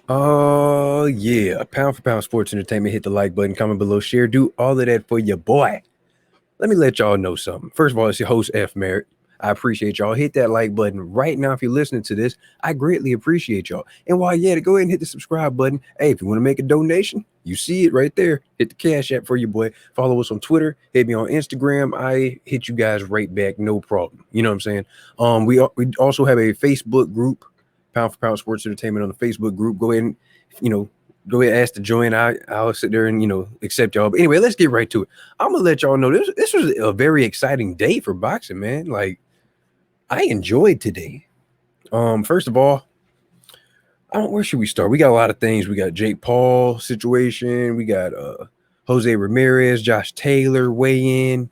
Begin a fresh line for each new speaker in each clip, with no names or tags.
Oh, yeah. Pound for Pound Sports Entertainment. Hit the like button, comment below, share. Do all of that for your boy. Let me let y'all know something. First of all, it's your host, F. Merritt. I appreciate y'all. Hit that like button right now if you're listening to this. I greatly appreciate y'all. And while you're at it, go ahead and hit the subscribe button. Hey, if you want to make a donation, you see it right there. Hit the Cash App for your boy. Follow us on Twitter. Hit me on Instagram. I hit you guys right back, no problem. You know what I'm saying? We also have a Facebook group, Pound for Pound Sports Entertainment on the Facebook group. Go ahead and you know go ahead and ask to join. I'll sit there and accept y'all. But anyway, let's get right to it. I'm gonna let y'all know this was a very exciting day for boxing, man. Like I enjoyed today. First of all, where should we start? We got a lot of things. We got Jake Paul situation. We got Jose Ramirez, Josh Taylor weigh in.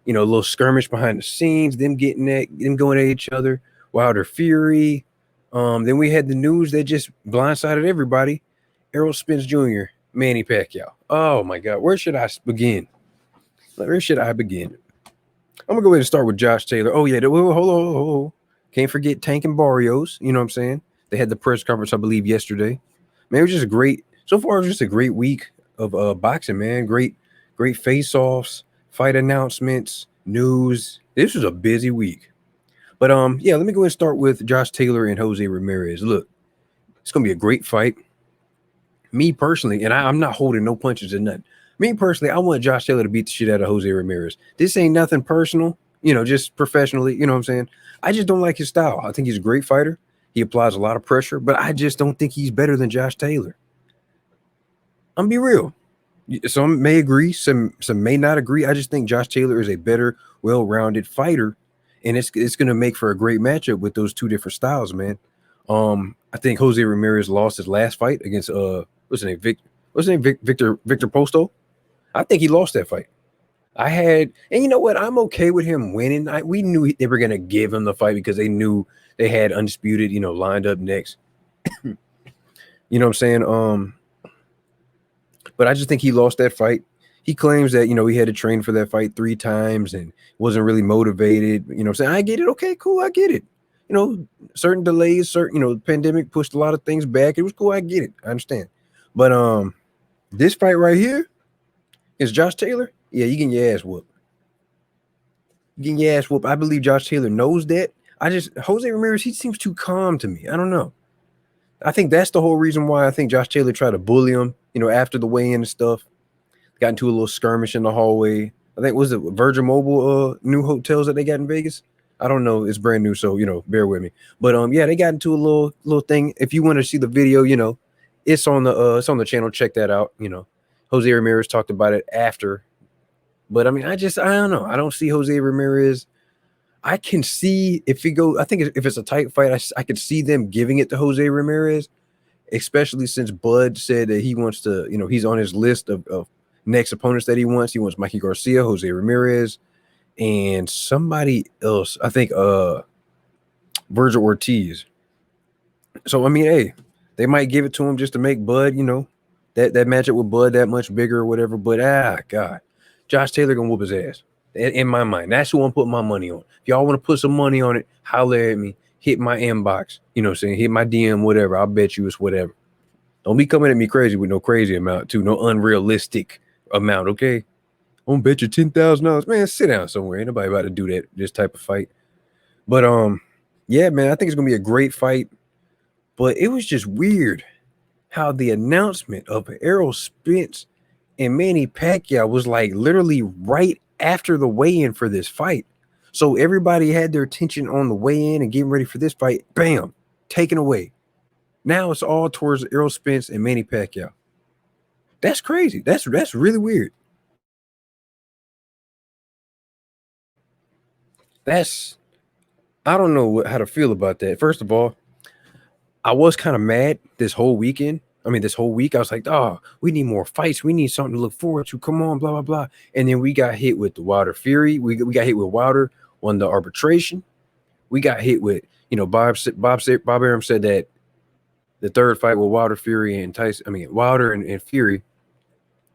A little skirmish behind the scenes. Them going at each other. Wilder Fury. Then we had the news that just blindsided everybody. Errol Spence Jr., Manny Pacquiao. Oh my God, where should I begin? Where should I begin? I'm gonna go ahead and start with Josh Taylor. Oh yeah, hold on. Can't forget Tank and Barrios. You know what I'm saying? They had the press conference, I believe, yesterday. Man, it was just a great. So far, it was just a great week of boxing. Man, great face-offs, fight announcements, news. This was a busy week. But yeah, let me go ahead and start with Josh Taylor and Jose Ramirez. Look, it's gonna be a great fight. Me personally, and I'm not holding no punches or nothing. Me personally, I want Josh Taylor to beat the shit out of Jose Ramirez. This ain't nothing personal, just professionally, you know what I'm saying? I just don't like his style. I think he's a great fighter. He applies a lot of pressure, but I just don't think he's better than Josh Taylor. I'm be real. Some may agree, some may not agree. I just think Josh Taylor is a better, well-rounded fighter, and it's gonna make for a great matchup with those two different styles, man. I think Jose Ramirez lost his last fight against what's his name? Victor Posto. I think he lost that fight. And you know what? I'm okay with him winning. We knew they were gonna give him the fight because they knew they had undisputed, lined up next. You know what I'm saying? But I just think he lost that fight. He claims that he had to train for that fight 3 times and wasn't really motivated. You know what I'm saying? I get it. Okay, cool. I get it. Certain delays, the pandemic pushed a lot of things back. It was cool. I get it. I understand. But this fight right here is Josh Taylor. Yeah, you getting your ass whooped. You getting your ass whooped. I believe Josh Taylor knows that. Jose Ramirez, he seems too calm to me. I don't know. I think that's the whole reason why I think Josh Taylor tried to bully him, after the weigh-in and stuff. Got into a little skirmish in the hallway. I think was it Virgin Mobile new hotels that they got in Vegas. I don't know. It's brand new, so bear with me. But yeah, they got into a little thing. If you want to see the video, it's on the channel. Check that out. Jose Ramirez talked about it after. But I mean, I don't know. I don't see Jose Ramirez. I can see if he go. I think if it's a tight fight, I could see them giving it to Jose Ramirez, especially since Bud said that he wants to. He's on his list of next opponents that he wants. He wants Mikey Garcia, Jose Ramirez, and somebody else. I think Virgil Ortiz. So I mean, hey, they might give it to him just to make Bud, that matchup with Bud that much bigger or whatever. But God, Josh Taylor gonna whoop his ass. In my mind, that's who I'm putting my money on. If y'all want to put some money on it, holler at me. Hit my inbox. You know what I'm saying? Hit my DM, whatever. I'll bet you it's whatever. Don't be coming at me crazy with no crazy amount, too. No unrealistic amount, okay? I'm gonna bet you $10,000. Man, sit down somewhere. Ain't nobody about to do that, this type of fight. But yeah, man, I think it's gonna be a great fight. But it was just weird how the announcement of Errol Spence and Manny Pacquiao was like literally right after the weigh-in for this fight. So everybody had their attention on the weigh-in and getting ready for this fight. Bam, taken away. Now it's all towards Errol Spence and Manny Pacquiao. That's crazy. That's really weird. I don't know how to feel about that. First of all, I was kind of mad this whole weekend. I mean, this whole week, I was like, oh, we need more fights. We need something to look forward to. Come on, blah, blah, blah. And then we got hit with the Wilder Fury. We got hit with Wilder on the arbitration. We got hit with, Bob Arum said that the third fight with Wilder Fury and Wilder and Fury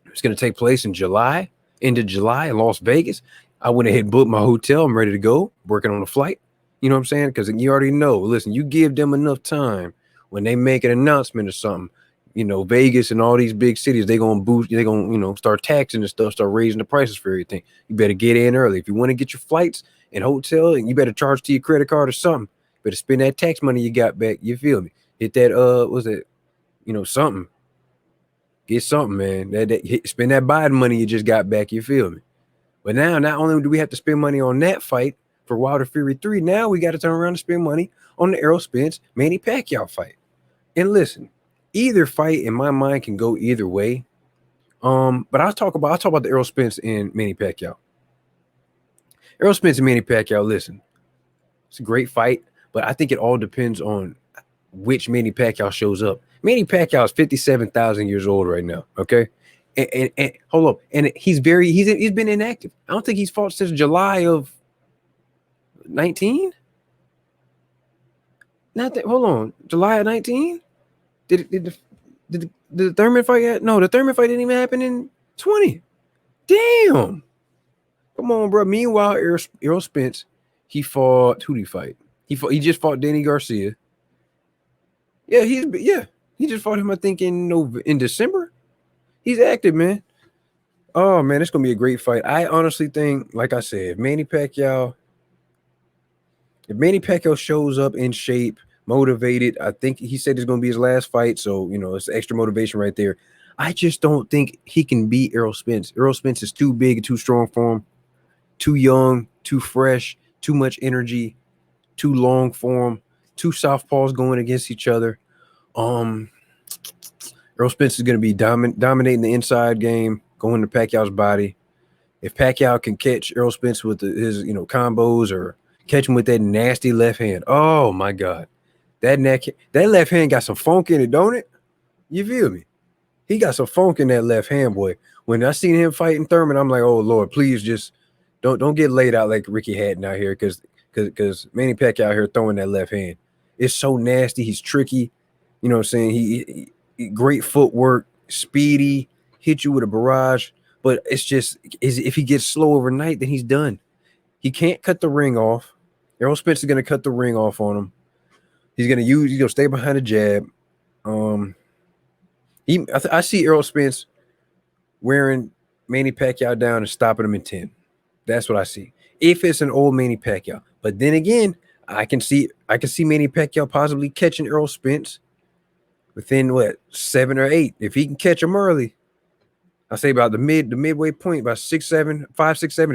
was going to take place in July, end of July in Las Vegas. I went ahead and booked my hotel. I'm ready to go, working on the flight. You know what I'm saying? Because you already know, listen, you give them enough time when they make an announcement or something, Vegas and all these big cities, they're gonna start taxing and stuff, start raising the prices for everything. You better get in early. If you want to get your flights and hotel, and you better charge to your credit card or something. Better spend that tax money you got back. You feel me? Hit that was it, something. Get something, man. Spend that Biden money you just got back, you feel me? But now, not only do we have to spend money on that fight for Wilder Fury 3, now we got to turn around and spend money on the Errol Spence Manny Pacquiao fight. And listen, either fight in my mind can go either way. But I'll talk about the Errol Spence and Manny Pacquiao. Errol Spence and Manny Pacquiao, listen, it's a great fight, but I think it all depends on which Manny Pacquiao shows up. Manny Pacquiao is 57,000 years old right now, okay? And hold up, and he's been inactive. I don't think he's fought since July of 19. Hold on, July of 19. Did the Thurman fight? No, the Thurman fight didn't even happen in 20. Damn. Come on, bro. Meanwhile, Errol Spence, he fought. Who did he fight? He just fought Danny Garcia. Yeah, he just fought him. I think in December. He's active, man. Oh man, it's gonna be a great fight. I honestly think, like I said, if Manny Pacquiao shows up in shape, motivated, I think he said it's gonna be his last fight, so it's extra motivation right there. I just don't think he can beat Errol Spence. Errol Spence is too big and too strong for him, too young, too fresh, too much energy, too long for him, two southpaws going against each other. Errol Spence is going to be dominating the inside game, going to Pacquiao's body. If Pacquiao can catch Errol Spence with his combos, or catch him with that nasty left hand, oh my God, that left hand got some funk in it, don't it? You feel me? He got some funk in that left hand, boy. When I seen him fighting Thurman, I'm like, oh Lord, please just don't get laid out like Ricky Hatton out here, because Manny Pacquiao out here throwing that left hand. It's so nasty. He's tricky. You know what I'm saying? He great footwork, speedy, hit you with a barrage. But it's just, if he gets slow overnight, then he's done. He can't cut the ring off. Errol Spence is going to cut the ring off on him. He's going to stay behind the jab. I see Errol Spence wearing Manny Pacquiao down and stopping him in 10. That's what I see. If it's an old Manny Pacquiao. But then again, I can see Manny Pacquiao possibly catching Errol Spence within 7 or 8. If he can catch him early, I say about the midway point, about 5, 6, 7.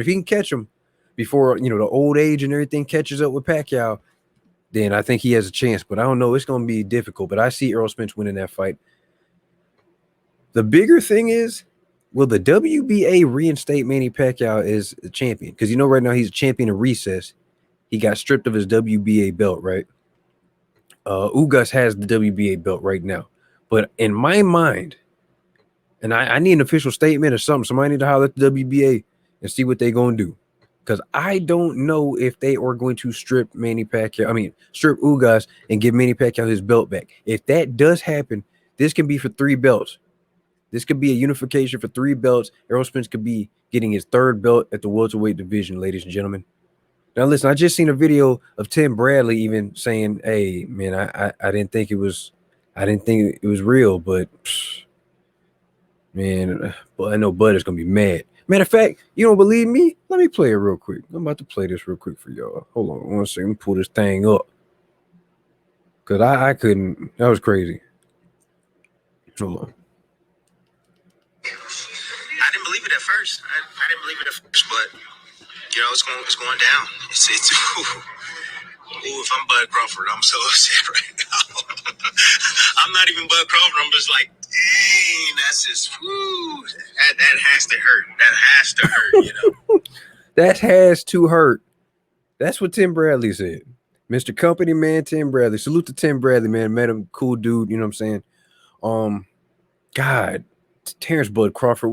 If he can catch him before the old age and everything catches up with Pacquiao, then I think he has a chance. But I don't know. It's going to be difficult. But I see Errol Spence winning that fight. The bigger thing is, will the WBA reinstate Manny Pacquiao as a champion? Because right now he's a champion of recess. He got stripped of his WBA belt, right? Ugas has the WBA belt right now. But in my mind, and I need an official statement or something. Somebody need to holler at the WBA and see what they're going to do. Because I don't know if they are going to strip Ugas and give Manny Pacquiao his belt back. If that does happen, this can be for 3 belts. This could be a unification for 3 belts. Errol Spence could be getting his 3rd belt at the welterweight division, ladies and gentlemen. Now, listen, I just seen a video of Tim Bradley even saying, hey, man, I didn't think it was real, but man, I know Bud is going to be mad. Matter of fact, you don't believe me? Let me play it real quick. I'm about to play this real quick for y'all. Hold on 1 second. Let me pull this thing up. Because I couldn't. That was crazy. Hold on.
I didn't believe it at first. I didn't believe it at first, but it's going down. It's if I'm Bud Crawford, I'm so upset right now. I'm not even Bud Crawford. I'm just like, dang, that's just that has to hurt. That has to hurt,
That has to hurt. That's what Tim Bradley said. Mr. Company Man, Tim Bradley. Salute to Tim Bradley, man. Met him, cool dude. You know what I'm saying? God, Terrence Bud Crawford.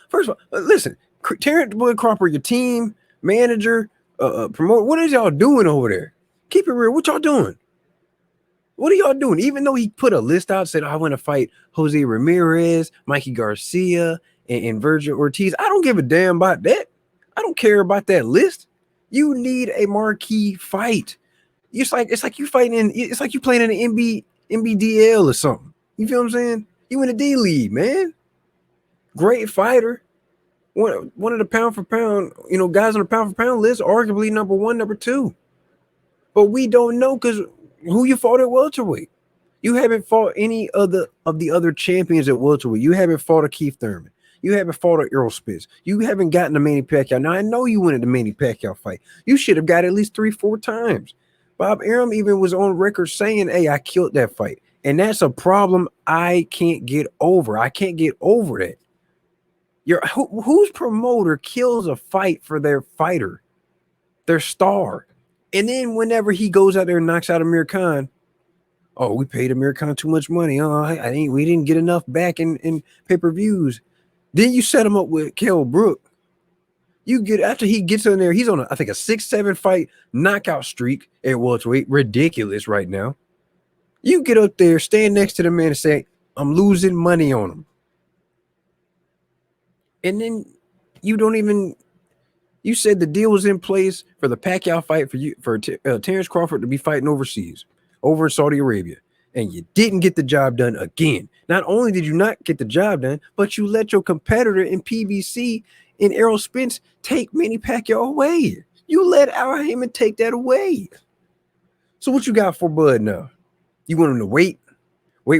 First of all, listen, Terrence Bud Crawford, your team manager, promoter. What is y'all doing over there? Keep it real. What y'all doing? What are y'all doing? Even though he put a list out, said, I want to fight Jose Ramirez, Mikey Garcia, and Virgil Ortiz. I don't give a damn about that. I don't care about that list. You need a marquee fight. It's like you playing in the NBDL or something. You feel what I'm saying? You in the D League, man. Great fighter. One of the pound for pound, guys on the pound for pound list, arguably number one, number two. But we don't know because who you fought at welterweight. You haven't fought any of the other champions at welterweight. You haven't fought a Keith Thurman. You haven't fought a Errol Spence. You haven't gotten a Manny Pacquiao. Now I know you wanted the Manny Pacquiao fight. You should have got at least 3-4 times. Bob Arum even was on record saying, "Hey, I killed that fight," and that's a problem I can't get over. I can't get over that. Whose promoter kills a fight for their fighter, their star, and then whenever he goes out there and knocks out Amir Khan, oh, we paid Amir Khan too much money. Oh, we didn't get enough back in pay-per-views. Then you set him up with Kell Brook. You get after he gets in there, he's on I think a 6-7 fight knockout streak at welterweight. Ridiculous right now. You get up there, stand next to the man and say, "I'm losing money on him." And then you don't even. You said the deal was in place for the Pacquiao fight for Terrence Crawford to be fighting overseas, over in Saudi Arabia, and you didn't get the job done again. Not only did you not get the job done, but you let your competitor in PBC in Errol Spence take Manny Pacquiao away. You let Al Heyman take that away. So what you got for Bud now? You want him to wait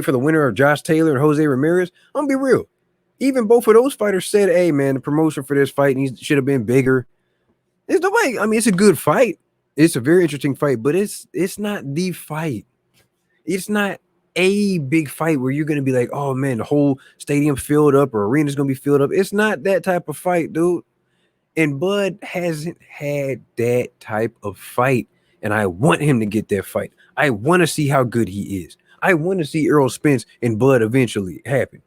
for the winner of Josh Taylor and Jose Ramirez? I'm gonna be real. Even both of those fighters said, "Hey man, the promotion for this fight should have been bigger." It's the way. I mean, it's a good fight. It's a very interesting fight, but it's not the fight. It's not a big fight where you're gonna be like, "Oh man, the whole stadium filled up or arena's gonna be filled up." It's not that type of fight, dude. And Bud hasn't had that type of fight, and I want him to get that fight. I want to see how good he is. I want to see Errol Spence and Bud eventually happen.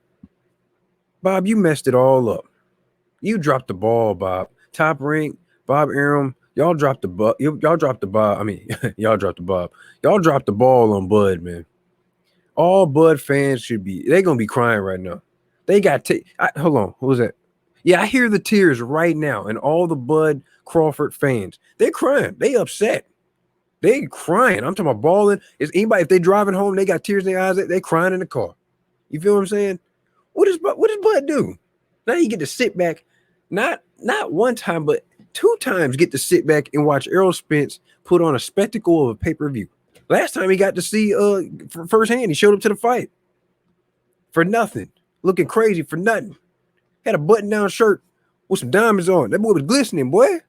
Bob, you messed it all up. You dropped the ball, Bob. Top Rank, Bob Arum, y'all dropped the ball. Y'all dropped the ball. I mean, y'all dropped the ball. Y'all dropped the ball on Bud, man. All Bud fans they're gonna be crying right now. They got hold on, what was that? Yeah, I hear the tears right now, and all the Bud Crawford fans, they're crying. They upset. They crying. I'm talking about balling. Is anybody, if they driving home, they got tears in their eyes, they crying in the car. You feel what I'm saying? What does Bud do? Now you get to sit back, not one time, but 2 times get to sit back and watch Errol Spence put on a spectacle of a pay-per-view. Last time he got to see firsthand, he showed up to the fight for nothing, looking crazy for nothing. Had a button-down shirt with some diamonds on. That boy was glistening, boy.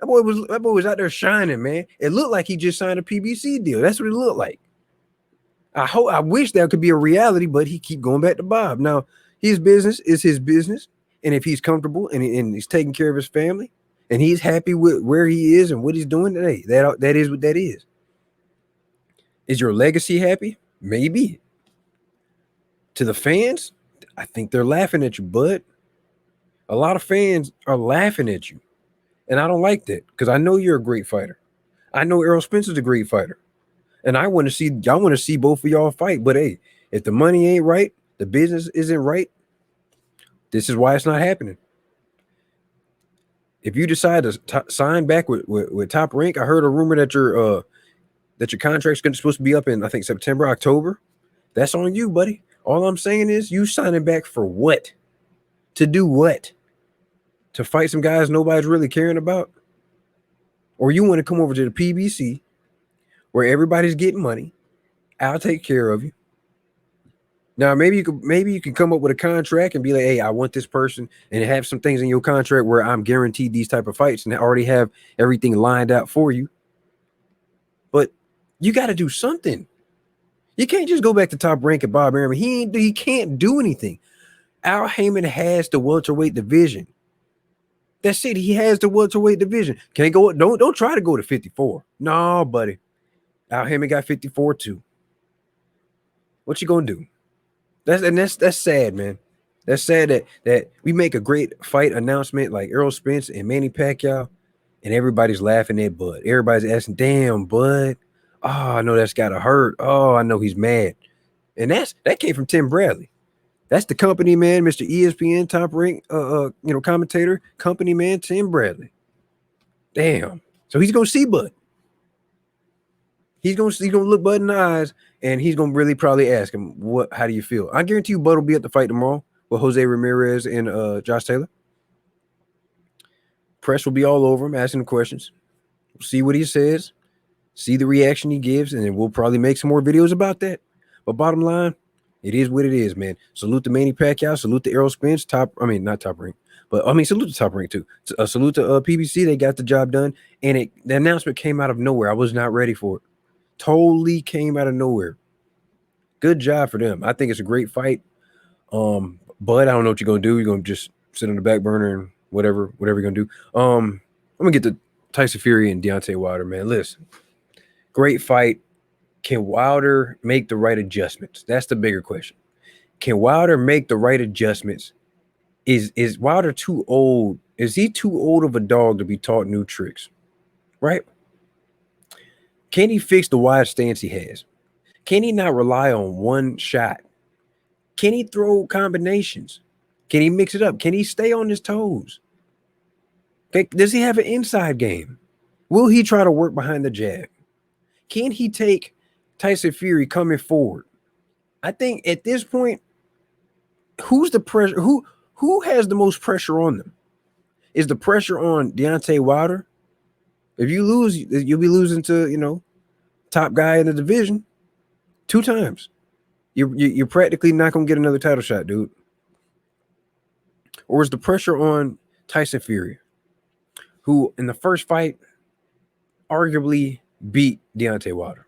That boy was out there shining, man. It looked like he just signed a PBC deal. That's what it looked like. I wish that could be a reality, but he keep going back to Bob. Now, his business is his business, and if he's comfortable and he's taking care of his family, and he's happy with where he is and what he's doing today, that is what that is. Is your legacy happy? Maybe. To the fans, I think they're laughing at you, Bud. A lot of fans are laughing at you, and I don't like that because I know you're a great fighter. I know Errol Spence is a great fighter. And I want to see both of y'all fight. But hey, if the money ain't right, the business isn't right, this is why it's not happening. If you decide to sign back with Top Rank, I heard a rumor that your contract's supposed to be up in, I think, September, October. That's on you, buddy. All I'm saying is you signing back for what? To do what? To fight some guys nobody's really caring about? Or you want to come over to the PBC where everybody's getting money? I'll take care of you. Now, maybe you can come up with a contract and be like, "Hey, I want this person," and have some things in your contract where I'm guaranteed these type of fights and I already have everything lined out for you. But you got to do something. You can't just go back to Top Rank and Bob Arum. He can't do anything. Al Heyman has the welterweight division. That's it. He has the welterweight division. Can't go. Don't try to go to 54. No, buddy. Al Heyman got 54 too. What you gonna do? That's sad, man. That's sad that we make a great fight announcement like Errol Spence and Manny Pacquiao, and everybody's laughing at Bud. Everybody's asking, "Damn, Bud. Oh, I know that's gotta hurt. Oh, I know he's mad." And that came from Tim Bradley. That's the company man, Mr. ESPN Top Rank, commentator, company man, Tim Bradley. Damn. So he's gonna see Bud. He's gonna look Bud in the eyes And he's gonna really probably ask him, how do you feel? I guarantee you Bud will be at the fight tomorrow with Jose Ramirez and Josh Taylor. Press will be all over him, asking him questions. We'll see what he says, see the reaction he gives, and then we'll probably make some more videos about that. But bottom line, it is what it is, man. Salute to Manny Pacquiao, salute to Errol Spence, not top rank, but salute to top rank too. Salute to PBC, they got the job done, and the announcement came out of nowhere. I was not ready for it. Totally came out of nowhere. Good job for them. I think it's a great fight. But I don't know what you're gonna do. You're gonna just sit on the back burner and whatever you're gonna do. I'm gonna get to Tyson Fury and Deontay Wilder, man. Listen, great fight. Can Wilder make the right adjustments? That's the bigger question. Can Wilder make the right adjustments? Is Wilder too old? Is he too old of a dog to be taught new tricks? Right? Can he fix the wide stance he has? Can he not rely on one shot? Can he throw combinations? Can he mix it up? Can he stay on his toes? Okay, does he have an inside game? Will he try to work behind the jab? Can he take Tyson Fury coming forward? I think at this point, who's the pressure? Who has the most pressure on them? Is the pressure on Deontay Wilder? If you lose, you'll be losing to, top guy in the division 2 times. You're practically not gonna get another title shot, dude. Or is the pressure on Tyson Fury, who in the first fight arguably beat Deontay Wilder,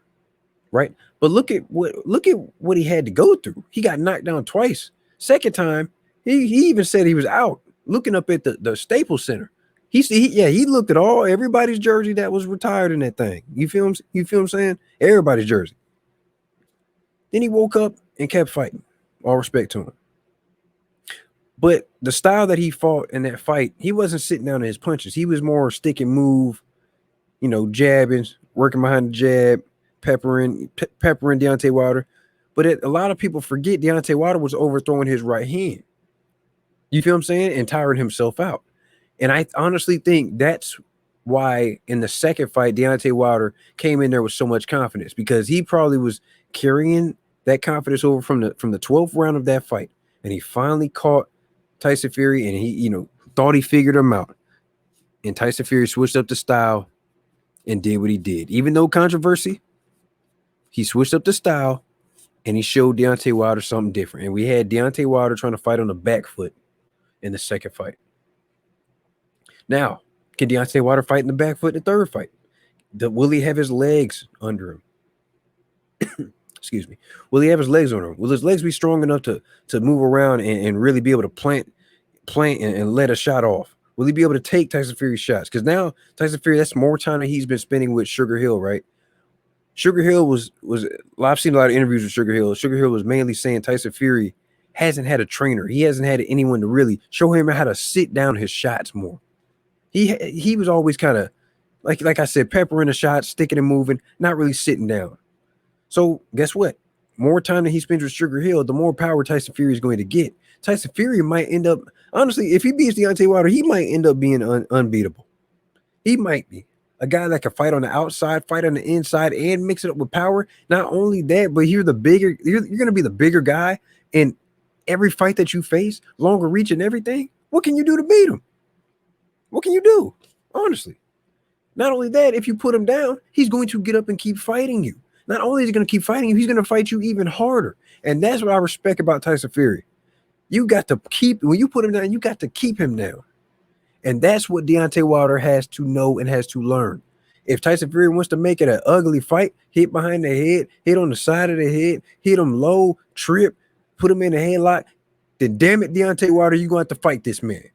right? But look at what he had to go through. He got knocked down twice. Second time, he even said he was out. Looking up at the Staples Center, he looked at everybody's jersey that was retired in that thing. You feel what I'm saying? Everybody's jersey. Then he woke up and kept fighting. All respect to him. But the style that he fought in that fight, he wasn't sitting down in his punches. He was more stick and move, jabbing, working behind the jab, peppering Deontay Wilder. But a lot of people forget Deontay Wilder was overthrowing his right hand. You feel what I'm saying? And tiring himself out. And I honestly think that's why in the second fight, Deontay Wilder came in there with so much confidence, because he probably was carrying that confidence over from the 12th round of that fight. And he finally caught Tyson Fury, and he, thought he figured him out. And Tyson Fury switched up the style and did what he did. Even though controversy, he switched up the style and he showed Deontay Wilder something different. And we had Deontay Wilder trying to fight on the back foot in the second fight. Now, can Deontay Wilder fight in the back foot in the third fight? Will he have his legs under him? Excuse me. Will he have his legs on him? Will his legs be strong enough to move around and really be able to plant and let a shot off? Will he be able to take Tyson Fury's shots? Because now Tyson Fury, that's more time that he's been spending with Sugar Hill, right? Sugar Hill was I've seen a lot of interviews with Sugar Hill. Sugar Hill was mainly saying Tyson Fury hasn't had a trainer. He hasn't had anyone to really show him how to sit down his shots more. He was always kind of like I said, peppering the shots, sticking and moving, not really sitting down. So guess what? More time that he spends with Sugar Hill, the more power Tyson Fury is going to get. Tyson Fury might end up, honestly, if he beats Deontay Wilder, he might end up being unbeatable. He might be a guy that can fight on the outside, fight on the inside, and mix it up with power. Not only that, but you're going to be the bigger guy in every fight that you face, longer reach and everything. What can you do to beat him? What can you do? Honestly. Not only that, if you put him down, he's going to get up and keep fighting you. Not only is he going to keep fighting you, he's going to fight you even harder. And that's what I respect about Tyson Fury. You got to when you put him down, you got to keep him down. And that's what Deontay Wilder has to know and has to learn. If Tyson Fury wants to make it an ugly fight, hit behind the head, hit on the side of the head, hit him low, trip, put him in a headlock, then damn it, Deontay Wilder, you're going to have to fight this man.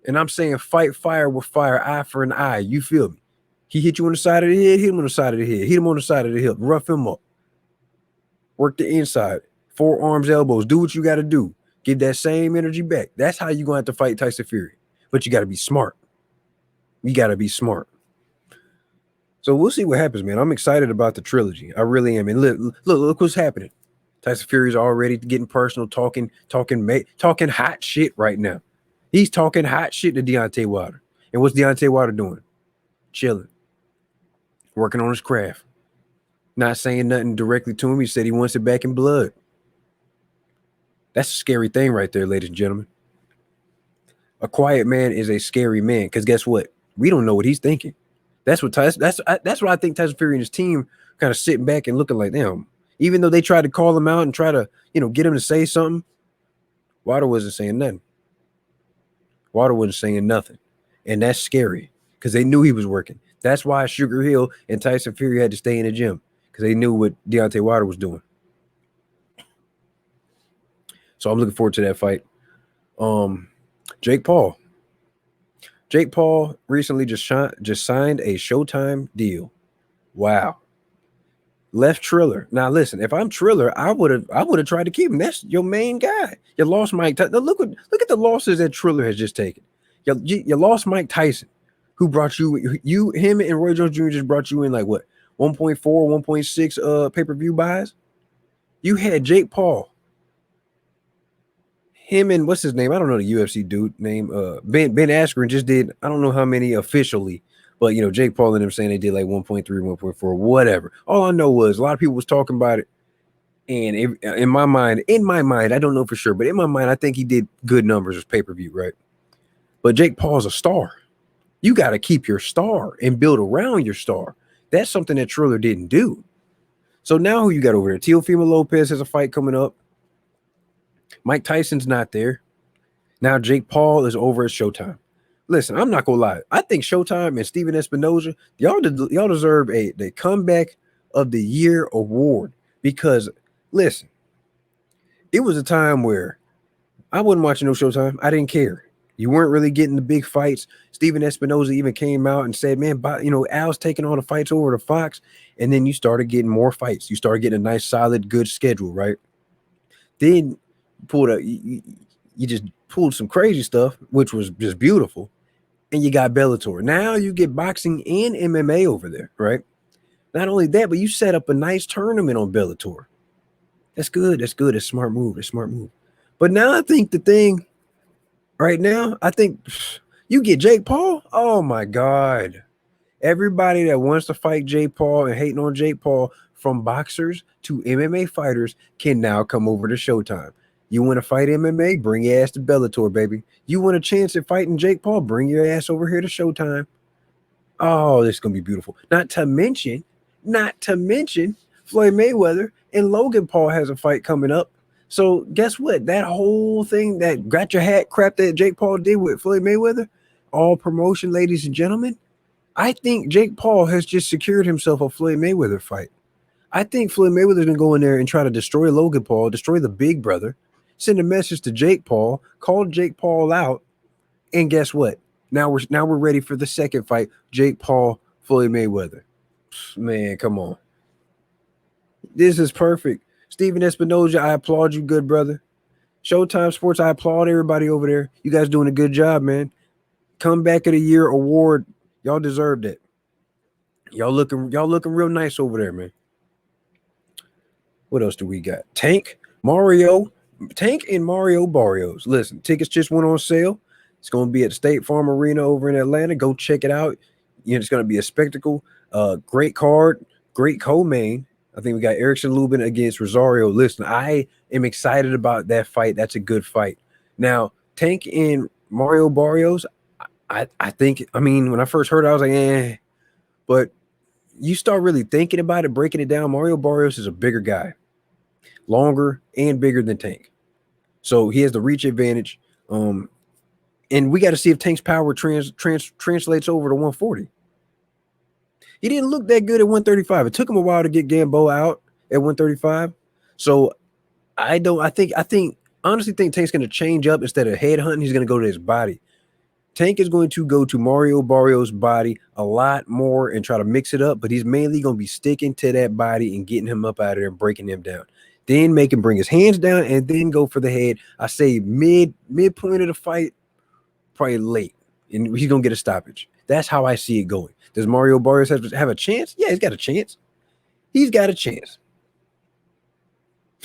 And I'm saying fight fire with fire, eye for an eye. You feel me? He hit you on the side of the head, hit him on the side of the head, hit him on the side of the hip, rough him up. Work the inside, forearms, elbows, do what you got to do. Give that same energy back. That's how you're going to have to fight Tyson Fury. But you got to be smart. You got to be smart. So we'll see what happens, man. I'm excited about the trilogy. I really am. And look what's happening. Tyson Fury's already getting personal, talking hot shit right now. He's talking hot shit to Deontay Wilder. And what's Deontay Wilder doing? Chilling. Working on his craft. Not saying nothing directly to him. He said he wants it back in blood. That's a scary thing right there, ladies and gentlemen. A quiet man is a scary man because guess what? We don't know what he's thinking. That's what that's what I think Tyson Fury and his team kind of sitting back and looking like them. Even though they tried to call him out and try to, get him to say something, Wilder wasn't saying nothing. Wilder wasn't saying nothing. And that's scary because they knew he was working. That's why Sugar Hill and Tyson Fury had to stay in the gym because they knew what Deontay Wilder was doing. So I'm looking forward to that fight. Jake Paul. Jake Paul recently just signed a Showtime deal. Wow. Left Triller. Now listen, if I'm Triller, I would have tried to keep him. That's your main guy. You lost Mike. Look at the losses that Triller has just taken. You lost Mike Tyson, who brought him and Roy Jones Jr. just brought you in like what 1.4, 1.6 pay-per-view buys. You had Jake Paul. Him and what's his name? I don't know the UFC dude name. Ben Askren just did, I don't know how many officially, but Jake Paul and them saying they did like 1.3, 1.4, whatever. All I know was a lot of people was talking about it. And in my mind, I don't know for sure, but in my mind, I think he did good numbers as pay-per-view, right? But Jake Paul's a star. You got to keep your star and build around your star. That's something that Triller didn't do. So now who you got over there? Teofimo Lopez has a fight coming up. Mike Tyson's not there. Now Jake Paul is over at Showtime. Listen, I'm not gonna lie. I think Showtime and Steven Espinoza, y'all deserve the comeback of the year award because listen, it was a time where I wasn't watching no Showtime. I didn't care. You weren't really getting the big fights. Steven Espinoza even came out and said, "Man, Al's taking all the fights over to Fox," and then you started getting more fights. You started getting a nice, solid, good schedule, right? Then you just pulled some crazy stuff, which was just beautiful, and you got Bellator. Now you get boxing and MMA over there, right? Not only that, but you set up a nice tournament on Bellator. That's good. That's good. That's a smart move. That's a smart move. But now I think the thing right now, I think you get Jake Paul. Oh my God. Everybody that wants to fight Jake Paul and hating on Jake Paul, from boxers to MMA fighters, can now come over to Showtime. You want to fight MMA? Bring your ass to Bellator, baby. You want a chance at fighting Jake Paul? Bring your ass over here to Showtime. Oh, this is going to be beautiful. Not to mention, Floyd Mayweather and Logan Paul has a fight coming up. So guess what? That whole thing, that got your hat crap that Jake Paul did with Floyd Mayweather, all promotion, ladies and gentlemen. I think Jake Paul has just secured himself a Floyd Mayweather fight. I think Floyd Mayweather's going to go in there and try to destroy Logan Paul, destroy the big brother, send a message to Jake Paul, call Jake Paul out, and guess what? Now we're ready for the second fight, Jake Paul, Floyd Mayweather. Man, come on. This is perfect. Steven Espinoza, I applaud you, good brother. Showtime Sports, I applaud everybody over there. You guys doing a good job, man. Comeback of the Year award, y'all deserved it. Y'all looking real nice over there, man. What else do we got? Tank and Mario Barrios. Listen, tickets just went on sale. It's going to be at State Farm Arena over in Atlanta. Go check it out. It's going to be a spectacle. Great card, great co-main. I think we got Erickson Lubin against Rosario. Listen, I am excited about that fight. That's a good fight. Now, Tank and Mario Barrios, I think, when I first heard it, I was like, eh. But you start really thinking about it, breaking it down, Mario Barrios is a bigger guy. Longer and bigger than Tank. So he has the reach advantage. And we got to see if Tank's power translates over to 140. He didn't look that good at 135. It took him a while to get Gamboa out at 135. So I honestly think Tank's going to change up. Instead of head hunting, he's going to go to his body. Tank is going to go to Mario Barrios' body a lot more and try to mix it up, but he's mainly going to be sticking to that body and getting him up out of there and breaking him down. Then make him bring his hands down and then go for the head. I say midpoint of the fight, probably late, and he's going to get a stoppage. That's how I see it going. Does Mario Barrios have a chance? Yeah, he's got a chance. He's got a chance.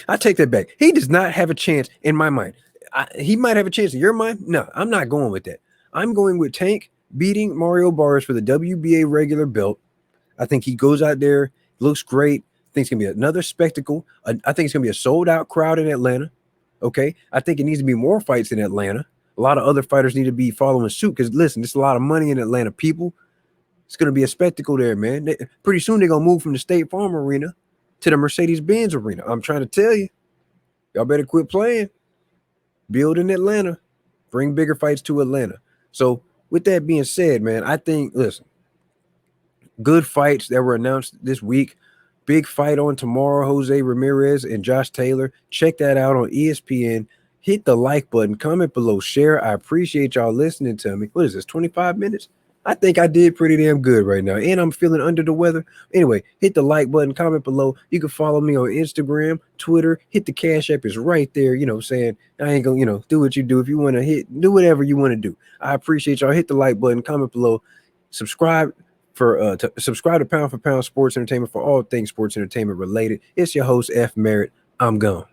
I take that back. He does not have a chance in my mind. He might have a chance in your mind. No, I'm not going with that. I'm going with Tank beating Mario Barrios for the WBA regular belt. I think he goes out there, looks great. think it's gonna be another spectacle. I think it's gonna be a sold out crowd in Atlanta. Okay, I think it needs to be more fights in Atlanta. A lot of other fighters need to be following suit because listen, there's a lot of money in Atlanta. People, it's gonna be a spectacle there, man. Pretty soon they're gonna move from the State Farm Arena to the Mercedes-Benz Arena. I'm trying to tell you, y'all better quit playing. Build in Atlanta, bring bigger fights to Atlanta. So with that being said, man, I think listen, good fights that were announced this week. Big fight on tomorrow, Jose Ramirez and Josh Taylor. Check that out on ESPN. Hit the like button, comment below, share. I appreciate y'all listening to me. What is this, 25 minutes? I think I did pretty damn good right now, and I'm feeling under the weather. Anyway, hit the like button, comment below. You can follow me on Instagram, Twitter. Hit the Cash App is right there. You know, saying I ain't gonna, do what you do. If you want to do whatever you want to do. I appreciate y'all. Hit the like button, comment below, subscribe to subscribe to Pound for Pound Sports Entertainment for all things sports entertainment related. It's your host F Merritt. I'm gone.